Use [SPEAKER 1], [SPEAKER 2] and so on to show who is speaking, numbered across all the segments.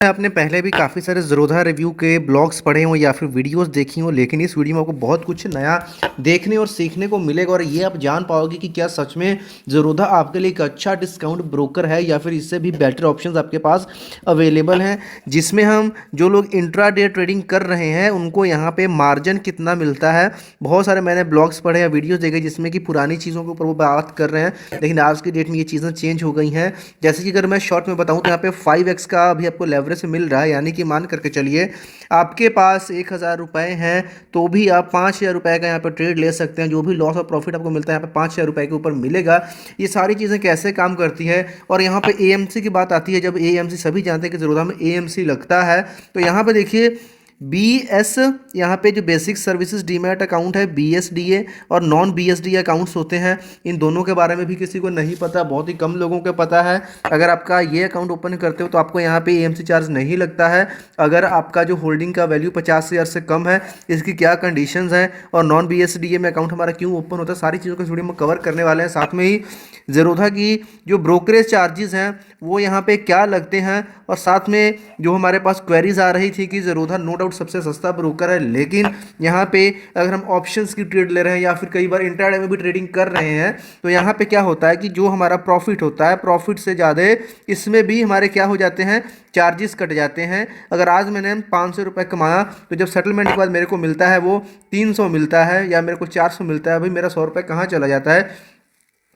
[SPEAKER 1] आपने पहले भी काफ़ी सारे ज़ीरोधा रिव्यू के ब्लॉग्स पढ़े हों या फिर वीडियोस देखी हों, लेकिन इस वीडियो में आपको बहुत कुछ नया देखने और सीखने को मिलेगा और ये आप जान पाओगे कि क्या सच में ज़ीरोधा आपके लिए एक अच्छा डिस्काउंट ब्रोकर है या फिर इससे भी बेटर ऑप्शंस आपके पास अवेलेबल हैं, जिसमें हम जो लोग इंट्राडे ट्रेडिंग कर रहे हैं उनको यहाँ पे मार्जिन कितना मिलता है। बहुत सारे मैंने ब्लॉग्स पढ़े या वीडियोज़ देखे जिसमें कि पुरानी चीज़ों के ऊपर वो बात कर रहे हैं, लेकिन आज की डेट में ये चीज़ें चेंज हो गई हैं। जैसे कि अगर मैं शॉर्ट में बताऊँ तो यहाँ पे 5x का अभी आपको लेवरेज से मिल रहा है, यानी कि मान करके चलिए आपके पास 1,000 रुपये हैं तो भी आप 5,000 रुपये का यहाँ पर ट्रेड ले सकते हैं। जो भी लॉस और प्रॉफिट आपको मिलता है यहाँ पे 5,000 रुपये के ऊपर मिलेगा। ये सारी चीज़ें कैसे काम करती है और यहाँ पे एएमसी की बात आती है। जब एएमसी, सभी जानते हैं कि ज़ीरोधा में एएमसी लगता है, तो यहाँ पे देखिए BS, यहाँ पे जो बेसिक सर्विसेज डीमैट अकाउंट है, BSDA और नॉन BSDA अकाउंट्स होते हैं। इन दोनों के बारे में भी किसी को नहीं पता, बहुत ही कम लोगों को पता है। अगर आपका ये अकाउंट ओपन करते हो तो आपको यहाँ पे AMC चार्ज नहीं लगता है। अगर आपका जो होल्डिंग का वैल्यू 50,000 से कम है, इसकी क्या कंडीशंस हैं और नॉन BSDA में अकाउंट हमारा क्यों ओपन होता है, सारी चीज़ों को इस वीडियो में कवर करने वाले हैं। साथ में ही ज़ीरोधा की जो ब्रोकरेज चार्जेस हैं वो यहाँ पे क्या लगते हैं, और साथ में जो हमारे पास क्वेरीज आ रही थी कि ज़ीरोधा नो डाउट सबसे सस्ता ब्रोकर है, लेकिन यहाँ पे अगर हम ऑप्शंस की ट्रेड ले रहे हैं या फिर कई बार इंट्राडे में भी ट्रेडिंग कर रहे हैं तो यहाँ पे क्या होता है कि जो हमारा प्रॉफिट होता है, प्रॉफिट से ज़्यादा इसमें भी हमारे क्या हो जाते हैं, चार्जेस कट जाते हैं। अगर आज मैंने 500 रुपये कमाया तो जब सेटलमेंट के बाद मेरे को मिलता है वो 300 मिलता है या मेरे को 400 मिलता है, भाई मेरा 100 रुपये कहाँ चला जाता है।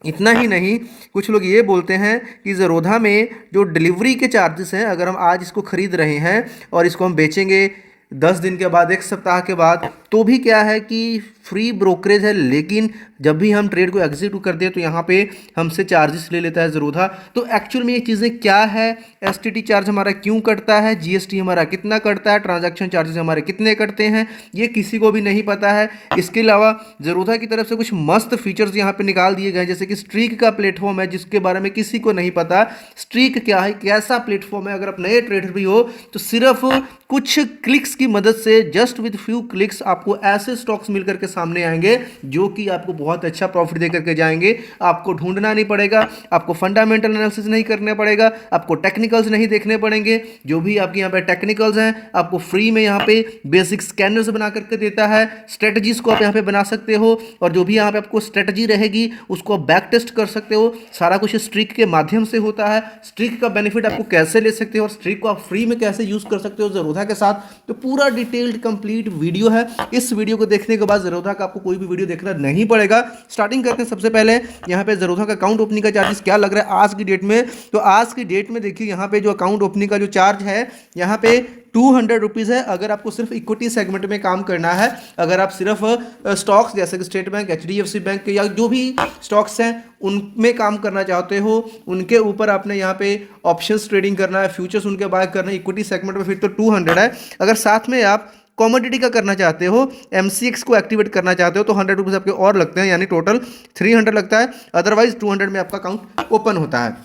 [SPEAKER 1] इतना ही नहीं, कुछ लोग ये बोलते हैं कि ज़ीरोधा में जो डिलीवरी के चार्जेस हैं, अगर हम आज इसको ख़रीद रहे हैं और इसको हम बेचेंगे 10 दिन के बाद, 1 सप्ताह के बाद, तो भी क्या है कि फ्री ब्रोकरेज है, लेकिन जब भी हम ट्रेड को एग्जीक्यूट कर दें तो यहाँ पे हमसे चार्जेस ले लेता है ज़ीरोधा। तो एक्चुअल में ये चीज़ें क्या है, एसटीटी चार्ज हमारा क्यों कटता है, जीएसटी हमारा कितना कटता है, ट्रांजैक्शन चार्जेस हमारे कितने कटते हैं, ये किसी को भी नहीं पता है। इसके अलावा ज़ीरोधा की तरफ से कुछ मस्त फीचर्स यहाँ पे निकाल दिए गए हैं, जैसे कि स्ट्रीक का प्लेटफॉर्म है जिसके बारे में किसी को नहीं पता। स्ट्रीक क्या है, कैसा प्लेटफॉर्म है, अगर आप नए ट्रेडर भी हो तो सिर्फ कुछ क्लिक्स की मदद से, जस्ट विद फ्यू क्लिक्स, आपको ऐसे स्टॉक्स मिल करके सामने आएंगे जो कि आपको बहुत अच्छा प्रॉफिट दे करके जाएंगे। आपको ढूंढना नहीं पड़ेगा, आपको फंडामेंटल एनालिसिस नहीं करना पड़ेगा, आपको टेक्निकल्स नहीं देखने पड़ेंगे। जो भी आपके यहाँ पे टेक्निकल्स हैं आपको फ्री में यहाँ पे बेसिक स्कैनर्स बना करके देता है। स्ट्रेटजीज को आप यहाँ पे बना सकते हो और जो भी यहाँ पे आपको स्ट्रेटजी रहेगी उसको आप बैक टेस्ट कर सकते हो। सारा कुछ स्ट्रीक के माध्यम से होता है। स्ट्रीक का बेनिफिट आपको कैसे ले सकते हो और स्ट्रीक को आप फ्री में कैसे यूज कर सकते हो ज़ीरोधा के साथ, तो पूरा डिटेल्ड कंप्लीट वीडियो है। इस वीडियो को देखने के बाद ज़ीरोधा का आपको कोई भी वीडियो देखना नहीं पड़ेगा। स्टार्टिंग करते हैं सबसे पहले यहाँ पे ज़ीरोधा का अकाउंट ओपनिंग का चार्जेस क्या लग रहा है आज की डेट में। तो आज की डेट में देखिए यहाँ पे जो अकाउंट ओपनिंग का जो चार्ज है यहाँ पे 200 रुपीज़ है, अगर आपको सिर्फ इक्विटी सेगमेंट में काम करना है। अगर आप सिर्फ स्टॉक्स जैसे कि स्टेट बैंक, HDFC बैंक या जो भी स्टॉक्स हैं उनमें काम करना चाहते हो, उनके ऊपर आपने यहाँ पे ऑप्शंस ट्रेडिंग करना है, फ्यूचर्स उनके बाय करना है इक्विटी सेगमेंट में, फिर तो 200 है। अगर साथ में आप कॉमोडिटी का करना चाहते हो, MCX को एक्टिवेट करना चाहते हो तो 100 रुपीज़ आपके और लगते हैं, यानी टोटल 300 लगता है। अदरवाइज 200 में आपका अकाउंट ओपन होता है।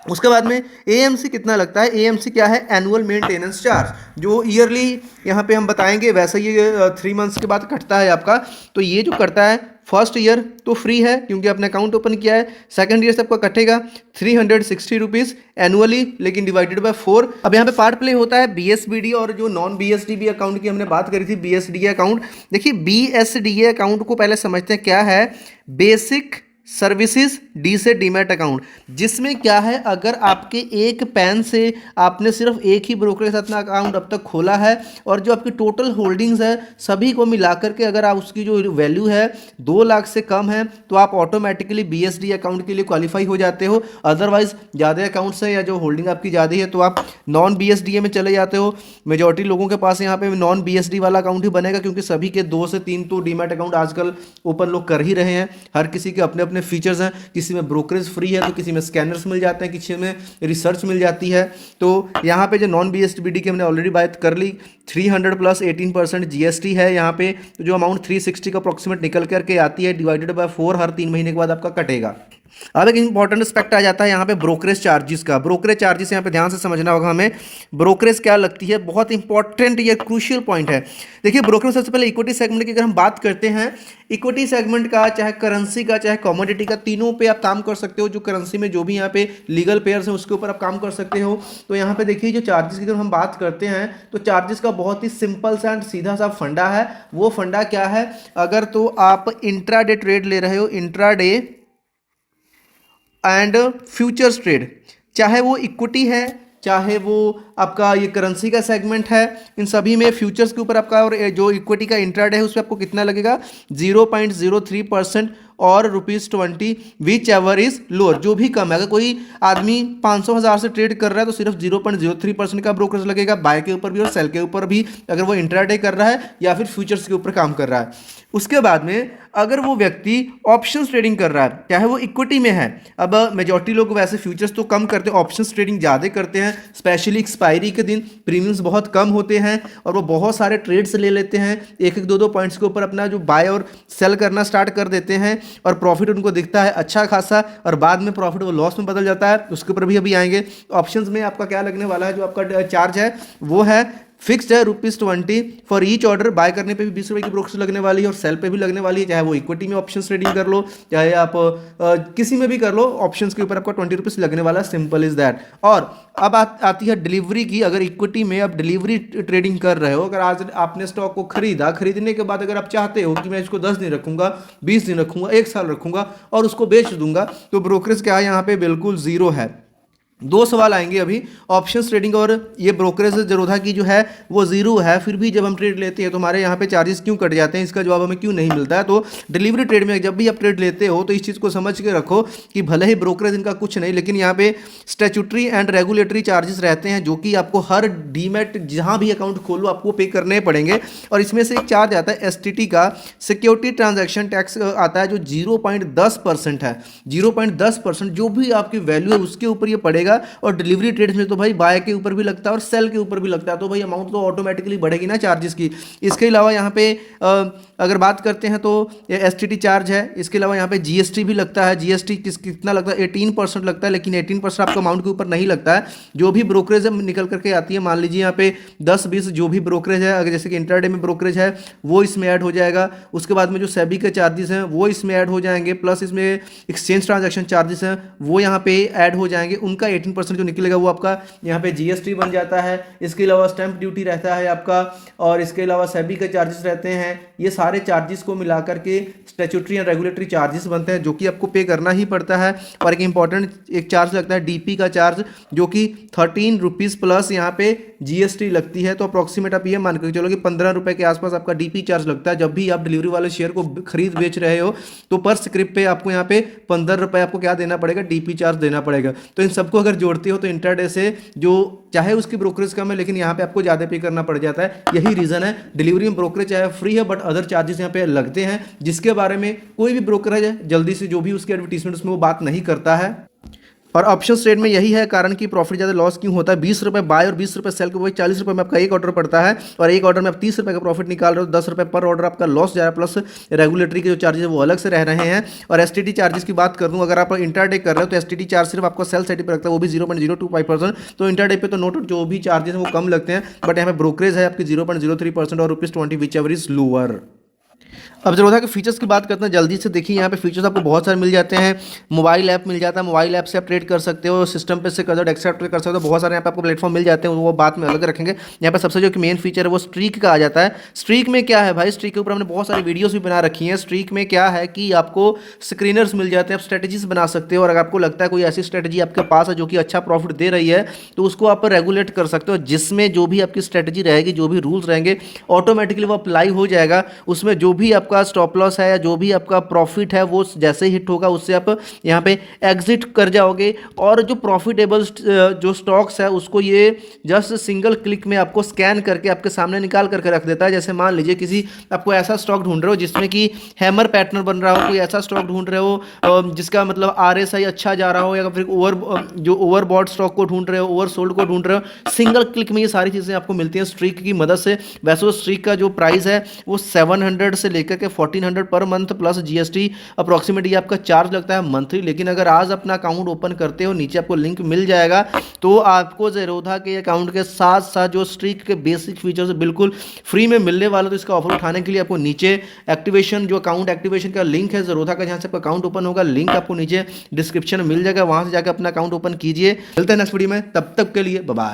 [SPEAKER 1] उसके बाद में AMC कितना लगता है। AMC क्या है, एनुअल मेंटेनेंस चार्ज, जो ईयरली यहाँ पे हम बताएंगे, वैसे ये 3 मंथ्स के बाद कटता है आपका। तो ये जो करता है फर्स्ट ईयर तो फ्री है क्योंकि आपने अकाउंट ओपन किया है, सेकंड ईयर से आपका कटेगा 360 रुपीज़ एनुअली, लेकिन डिवाइडेड बाय 4। अब यहाँ पे पार्ट प्ले होता है BSBD और जो नॉन BSDB अकाउंट की हमने बात करी थी, BSDA अकाउंट। देखिए BSDA अकाउंट को पहले समझते हैं क्या है। बेसिक सर्विसेज डी से डीमैट अकाउंट, जिसमें क्या है, अगर आपके एक पैन से आपने सिर्फ एक ही ब्रोकर के साथ अपना अकाउंट अब तक खोला है और जो आपकी टोटल होल्डिंग्स है सभी को मिलाकर के अगर आप उसकी जो वैल्यू है 2 लाख से कम है तो आप ऑटोमेटिकली BSD अकाउंट के लिए क्वालिफाई हो जाते हो। अदरवाइज ज़्यादा अकाउंट्स है या जो होल्डिंग आपकी ज़्यादा है तो आप नॉन BSDA में चले जाते हो। मेजॉरिटी लोगों के पास यहाँ पे नॉन BSD वाला अकाउंट ही बनेगा क्योंकि सभी के 2 से 3 तो डीमैट अकाउंट आजकल ओपन लोग कर ही रहे हैं। हर किसी के अपने अपने फीचर्स हैं, किसी में ब्रोकरेज फ्री है तो किसी में स्कैनर्स मिल जाते हैं, किसी में रिसर्च मिल जाती है। तो यहाँ पे जो नॉन BSBD की हमने ऑलरेडी बात कर ली, 300 प्लस 18% GST है यहाँ पे, तो जो अमाउंट 360 का अप्रॉक्सीमेट निकल करके आती है डिवाइडेड बाय 4 हर 3 महीने के बाद आपका कटेगा। अब एक इंपॉर्टेंट एस्पेक्ट आ जाता है यहाँ पे ब्रोकरेज चार्जेस का। ब्रोकरेज चार्जेस यहाँ पे ध्यान से समझना होगा हमें, ब्रोकरेज क्या लगती है, बहुत इंपॉर्टेंट ये क्रूशियल पॉइंट है। देखिए ब्रोकरेज, सबसे पहले इक्विटी सेगमेंट की अगर हम बात करते हैं, इक्विटी सेगमेंट का चाहे करेंसी का चाहे कमोडिटी का, तीनों पे आप काम कर सकते हो। जो करेंसी में जो भी यहाँ पे लीगल पेयर्स हैं उसके ऊपर आप काम कर सकते हो। तो यहाँ पे देखिए जो चार्जेस की जब हम बात करते हैं तो चार्जेस का बहुत ही सिंपल सा एंड सीधा सा फंडा है। वो फंडा क्या है, अगर तो आप इंट्राडे ट्रेड ले रहे हो, इंट्राडे एंड फ्यूचर्स ट्रेड, चाहे वो इक्विटी है चाहे वो आपका ये करेंसी का सेगमेंट है, इन सभी में फ्यूचर्स के ऊपर आपका, और जो इक्विटी का इंट्राडे है उस पर आपको कितना लगेगा 0.03% और ₹20 विच एवर इज लोअर, जो भी कम है। अगर कोई आदमी 500,000 से ट्रेड कर रहा है तो सिर्फ 0.03% का ब्रोकरेज लगेगा, बाय के ऊपर भी और सेल के ऊपर भी, अगर वो इंट्राडे कर रहा है या फिर फ्यूचर्स के ऊपर काम कर रहा है। उसके बाद में अगर वो व्यक्ति ऑप्शंस ट्रेडिंग कर रहा है, चाहे वो इक्विटी में है, अब मेजॉरिटी लोग वैसे फ्यूचर्स तो कम करते हैं, ऑप्शंस ट्रेडिंग ज़्यादा करते हैं, स्पेशली एक्सपायरी के दिन प्रीमियम्स बहुत कम होते हैं और वो बहुत सारे ट्रेड्स ले लेते हैं, एक एक दो दो पॉइंट्स के ऊपर अपना जो बाय और सेल करना स्टार्ट कर देते हैं और प्रॉफिट उनको दिखता है अच्छा खासा, और बाद में प्रॉफिट वो लॉस में बदल जाता है। उसके ऊपर भी अभी आएंगे। ऑप्शंस में आपका क्या लगने वाला है, जो आपका चार्ज है वो है फिक्स्ड है ₹20 फॉर ईच ऑर्डर। बाय करने पे भी 20 रुपये की ब्रोकरेज लगने वाली है और सेल पे भी लगने वाली है, चाहे वो इक्विटी में ऑप्शंस ट्रेडिंग कर लो चाहे आप किसी में भी कर लो, ऑप्शंस के ऊपर आपका ₹20 लगने वाला, सिंपल इज दैट। और अब आती है डिलीवरी की। अगर इक्विटी में आप डिलीवरी ट्रेडिंग कर रहे हो, अगर आज आपने स्टॉक को खरीदा, खरीदने के बाद अगर आप चाहते हो कि मैं इसको 10 दिन रखूंगा, 20 दिन रखूंगा, 1 साल रखूंगा और उसको बेच दूंगा, तो ब्रोकरेज क्या है यहाँ पे, बिल्कुल जीरो है। दो सवाल आएंगे अभी, ऑप्शंस ट्रेडिंग और ये ब्रोकरेज ज़रोधा की जो है वो जीरो है, फिर भी जब हम ट्रेड लेते हैं तो हमारे यहाँ पे चार्जेस क्यों कट जाते हैं, इसका जवाब हमें क्यों नहीं मिलता है। तो डिलीवरी ट्रेड में जब भी आप ट्रेड लेते हो तो इस चीज़ को समझ के रखो कि भले ही ब्रोकरेज इनका कुछ नहीं, लेकिन यहाँ पे स्टैट्यूटरी एंड रेगुलेटरी चार्जेस रहते हैं जो कि आपको हर डीमैट जहाँ भी अकाउंट खोलो आपको पे करने पड़ेंगे। और इसमें से एक चार्ज आता है STT का, सिक्योरिटी ट्रांजैक्शन टैक्स आता है, जो 0.10% है। 0.10% जो भी आपकी वैल्यू है उसके ऊपर ये पड़ेगा। और डिलीवरी ट्रेड्स में तो भाई बाय के ऊपर भी लगता है और सेल के ऊपर भी लगता है, तो भाई अमाउंट तो ऑटोमेटिकली बढ़ेगी ना चार्जेस की। इसके अलावा यहाँ पे अगर बात करते हैं तो STT चार्ज है, इसके अलावा यहाँ पे GST भी लगता है। GST कितना लगता है, 18% लगता है, लेकिन 18% आपका अमाउंट के ऊपर नहीं लगता है। जो भी ब्रोकरेज निकल करके आती है, मान लीजिए यहाँ पे 10-20 जो भी ब्रोकरेज है, अगर जैसे कि इंट्राडे में ब्रोकरेज है वो इसमें ऐड हो जाएगा। उसके बाद में जो सेबी के चार्जेस हैं वो इसमें ऐड हो जाएंगे, प्लस इसमें एक्सचेंज ट्रांजैक्शन चार्जेस हैं वो यहाँ पे ऐड हो जाएंगे। उनका 18% जो निकलेगा वो आपका यहाँ पे GST बन जाता है। इसके अलावा स्टैंप ड्यूटी रहता है आपका, और इसके अलावा सेबी के चार्जेस रहते हैं। ये सारे चार्जेस को मिलाकर के स्टैट्यूटरी एंड रेगुलेटरी चार्जेस बनते हैं, जो कि आपको पे करना ही पड़ता है। और एक इंपॉर्टेंट एक चार्ज लगता है DP का चार्ज, जो कि ₹13 प्लस यहाँ पे GST लगती है। तो अप्रॉक्सीमेट आप ये मान के चलो कि ₹15 के आसपास आपका DP चार्ज लगता है। जब भी आप डिलीवरी वाले शेयर को खरीद बेच रहे हो तो पर स्क्रिप्ट पे आपको यहाँ पे ₹15 आपको क्या देना पड़ेगा, DP चार्ज देना पड़ेगा। तो इन सबको अगर जोड़ते हो तो इंट्राडे से जो चाहे उसकी ब्रोकरेज कम है लेकिन यहाँ पे आपको ज़्यादा पे करना पड़ जाता है। यही रीज़न है, डिलीवरी में ब्रोकरेज चाहे फ्री है बट अदर चार्जेस यहाँ पे लगते हैं, जिसके बारे में कोई भी ब्रोकरेज है जल्दी से जो भी उसकी एडवर्टीजमेंट उसमें वो बात नहीं करता है। और ऑप्शन ट्रेड में यही है कारण कि प्रॉफिट ज़्यादा लॉस क्यों होता है। ₹20 बाय और ₹20 सेल के, वही ₹40 में आपका एक ऑर्डर पड़ता है और एक ऑर्डर में आप ₹30 का प्रॉफिट निकाल रहे हो, ₹10 पर ऑर्डर आपका लॉस जा रहा है, प्लस रेगुलेटरी के जो चार्जेस है वो अलग से रह रहे हैं। और STT चार्जेस की बात कर दूँ, अगर आप इंट्राडे कर रहे हो तो STT चार्ज सिर्फ आपको सेल साइड पर लगता है, वो भी 0.025%। तो इंट्राडे पे तो नोट जो भी चार्जेस हैं वो कम लगते हैं, बट यहाँ पे ब्रोकरेज है आपकी 0.03% और ₹20 विच एवर इज लोअर। अब ज़रोधा के फीचर्स की बात करते हैं जल्दी से। देखिए यहाँ पे फीचर्स आपको बहुत सारे मिल जाते हैं। मोबाइल ऐप मिल जाता है, मोबाइल ऐप से आप ट्रेड कर सकते हो, सिस्टम पे से कर सकते हो, डेस्कटॉप ट्रेड कर सकते हो, बहुत सारे यहाँ पे आपको प्लेटफॉर्म मिल जाते हैं, वो बात में अलग रखेंगे। यहाँ पे सबसे जो मेन फीचर है वो स्ट्रीक का आ जाता है। स्ट्रीक में क्या है भाई, स्ट्रीक के ऊपर हमने बहुत सारी वीडियोज़ भी बना रखी हैं। स्ट्रीक में क्या है कि आपको स्क्रीनर्स मिल जाते हैं, आप स्ट्रेटजीज बना सकते हो, और अगर आपको लगता है कोई ऐसी स्ट्रेटजी आपके पास है जो कि अच्छा प्रॉफिट दे रही है तो उसको आप रेगुलेट कर सकते हो, जिसमें जो भी आपकी स्ट्रेटजी रहेगी, जो भी रूल्स रहेंगे ऑटोमेटिकली वो अप्लाई हो जाएगा। उसमें जो भी आपका स्टॉप लॉस है या जो भी आपका प्रॉफिट है वो जैसे ही हिट होगा उससे आप यहाँ पे एग्जिट कर जाओगे। और जो प्रॉफिटेबल जो स्टॉक्स है उसको ये जस्ट सिंगल क्लिक में आपको स्कैन करके आपके सामने निकाल करके रख देता है। जैसे मान लीजिए किसी आपको ऐसा स्टॉक ढूंढ रहे हो जिसमें कि हैमर पैटर्न बन रहा हो, कोई ऐसा स्टॉक ढूंढ रहे हो जिसका मतलब RSI अच्छा जा रहा हो, या फिर ओवरबॉट स्टॉक को ढूंढ रहे हो, ओवरसोल्ड को ढूंढ रहे हो, सिंगल क्लिक में ये सारी चीज़ें आपको मिलती हैं स्ट्रीक की मदद से। वैसे तो स्ट्रीक का जो प्राइस है वो 700 से लेकर के 1400 per month plus GST approximately आपका चार्ज लगता है मंथली। लेकिन अगर आज अपना अकाउंट ओपन करते हो, नीचे आपको लिंक मिल जाएगा, तो आपको ज़ेरोधा के अकाउंट के साथ साथ जो स्ट्रीक के बेसिक फीचर्स बिल्कुल फ्री में मिलने वाला। तो इसका ऑफर उठाने के लिए आपको नीचे एक्टिवेशन, जो अकाउंट एक्टिवेशन का लिंक है ज़ेरोधा का, जहाँ से आपका अकाउंट ओपन होगा, लिंक आपको नीचे डिस्क्रिप्शन में मिल जाएगा, वहाँ से जाकर अपना अकाउंट ओपन कीजिए। मिलते हैं नेक्स्ट वीडियो में, तब तक के लिए बाय बाय।